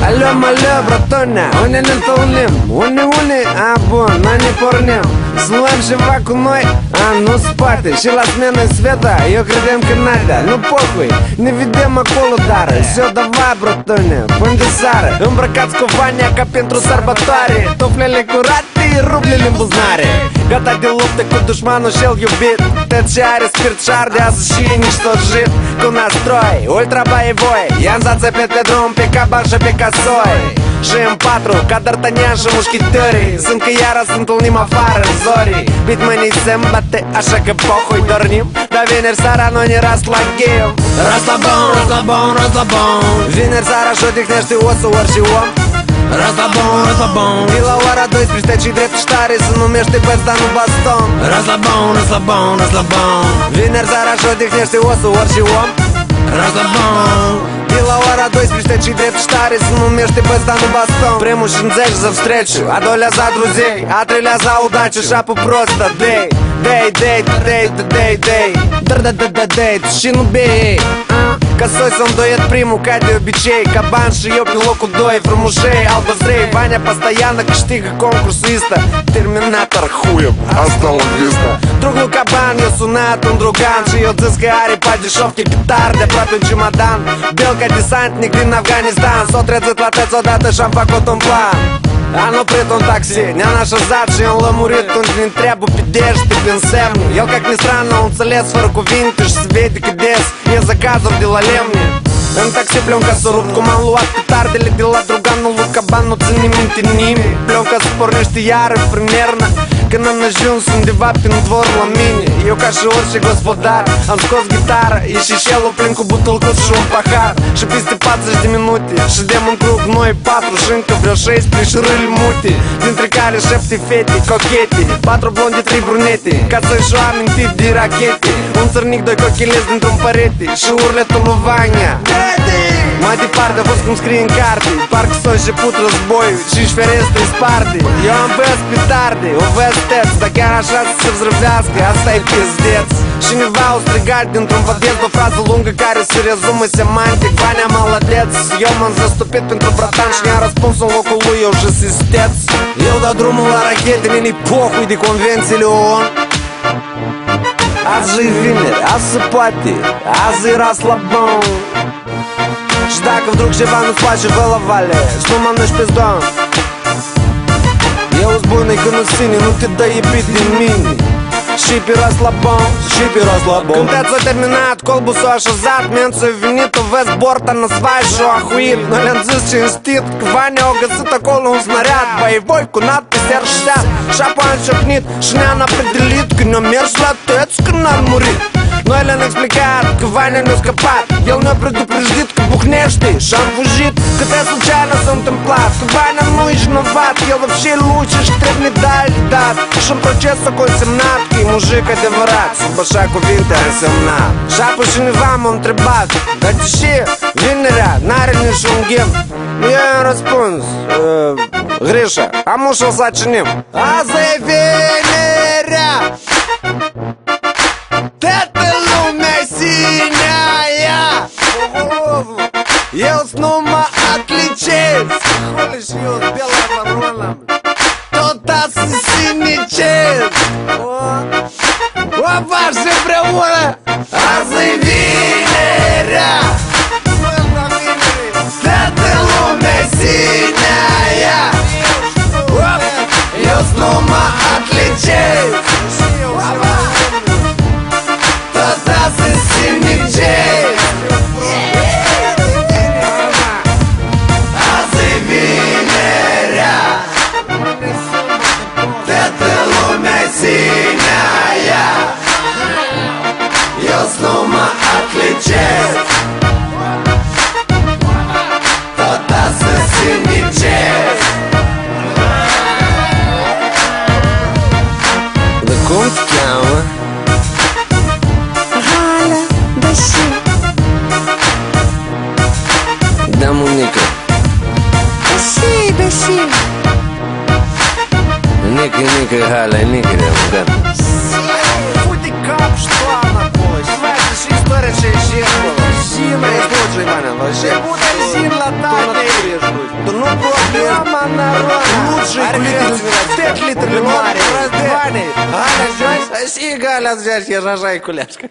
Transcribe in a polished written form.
Алло, братоня, unde ne întâlnim? Une, a, bun, noi ne pornim. Sluăm ceva cu noi, a, nu spate. Și la smenă Sveta, eu credem că nada. Nu pocui, ne vedem acolo, dar Все, давай, bratone, până de seară. Îmbrăcați cu Vania ca pentru sărbătoare. Tuflele curate, rublele în buzunare. Gata de luptă cu dușmanul și-l iubit. Tăt ce are spirit și arde azi și niște jit. Cu nastroi, ultra boevoi. I-am zață pe drum, pe caban și pe casoi. Și în patru, ca D'Artagnan și mușchitării. Sunt că iară se întâlnim afară în zorii. Bitmanii se îmbate, așa că pohoi dornim. Dar vineri seara noi ne raslaghem. Raslabon, raslabon, raslabon. Vineri seara și odihnește osul orice om. Raslabon, raslabon. De la ora 12 cei drept și tare se numește păsta, nu baston. Raslabon, raslabon, raslabon. Vineri seara și odihnește osul orice om. Raslabon. De la ora 12 cei drept și tare se numește păsta, nu baston. Primul și înțelegi за встречу, a doilea za друзей, a treilea za удачу, șapă prostă. Dei, dei, dei, dei, dei, dei, dei, și nu bei. Косой сам дует приму, ca de obicei. Caban și eu pe locul 2, frumușei, albăzrei. Vania постоянно câștigă concursuistă. Terminator, хуев, asta la vista. Drugul Caban, eu sunat un drugan și eu zis că are pe deșovche petarde, aproape un ciumadan. Bel ca desantnic din Afganistan. S-o trezit la tăți odată și-am făcut un plan. Am oprit un taxi, ne-am așezat și am lămurit unde ne întreabă pe dește, prin semne. El, как ни странно, он înțeles fără cuvinte și se vede că des e заказов de la lemne. În taxi pленка s-a rupt, cum am luat petardele de la druganul lui Caban, nu ține minte nimeni. Pленка se pornește iară, примерно când am ajuns undeva prin dvor la mine. Eu ca și orice gospodar am scos ghitară, e și șelul plin cu butâlcuț și un pahar. Și peste 40 de minute ședem în cruc noi 4 și încă vreo 16 șurâli mute, dintre care 7 fete cochete, 4 blonde, 3 brunete, ca să-și o amintit de rachete. Un țărnic, 2 cochelezi dintr-un părete și urletul lui Vania. Mai departe a fost cum scrie în carte, parcă s-a început războiul și-și ferestre sparte. Eu am văzut petarde, o văzut teț, dar chiar așa să se vzrăvească, asta e pizdeț. Cineva au strigat dintr-un vădeț o frază lungă care se rezumă semantic: Vania молодец. Eu m-am zăstupit pentru bratan și i-am răspuns în locul lui, eu și sisteț. Eu dau drumul la rachete, mine-i pohui de convențiile OON. Azi e vineri, azi se poate, azi e raslabon. Și dacă vdруг ceva nu-ți place, vă la vale și nu mă năști pe zdon. Eu îți bună că nu ține, nu te dă iubit din mine. Și pe raslabon, și pe raslabon. Când s-a terminat, colbul s-a așezat, mențul a venit, o vezi borta năsvai și-o ahuit. Noi le-am zis cinstit că Vania a găsit acolo un snariat boevoi cu надпись R60. Și apoi am ciocnit și ne-am определit că ne-a mers la tăți când n-am murit. Noi le-am explicat că Vania ne-a scăpat, el ne-a предупредit că buhnește și-am fugit. Câte случайно s-a întâmplat, că Vania nu e vinovat, el вообще лучше și trebuie medalii dat. Și în proces s-a consemnat că e mujic adevărat, sub așa cuvinte a însemnat. Și apoi cineva m-a întrebat: dar de ce vinerea n-are niciun ghim? Eu i-am răspuns: Grisha, am ușă să cinim. Azi e vinerea, toată lumea sinea. Eu nu mă atlicez, хули și eu белая ворона, tot azi sinicez. O faci împreună, azi e vinerea, toată lumea sinea. Eu nu mă atlicez, tot azi sinicez. Sinea, eu Галя, нигеря, ребята. Фу-ти кап, что нахуй? Связь, что история, что еще была. Зина, Я тоже, Иван, вообще. не буду зин латать. Ну, Мама народа. Лучший Аргент, 5 литров лимари. Галя, здесь, Галя, здесь, я жажай куляшка.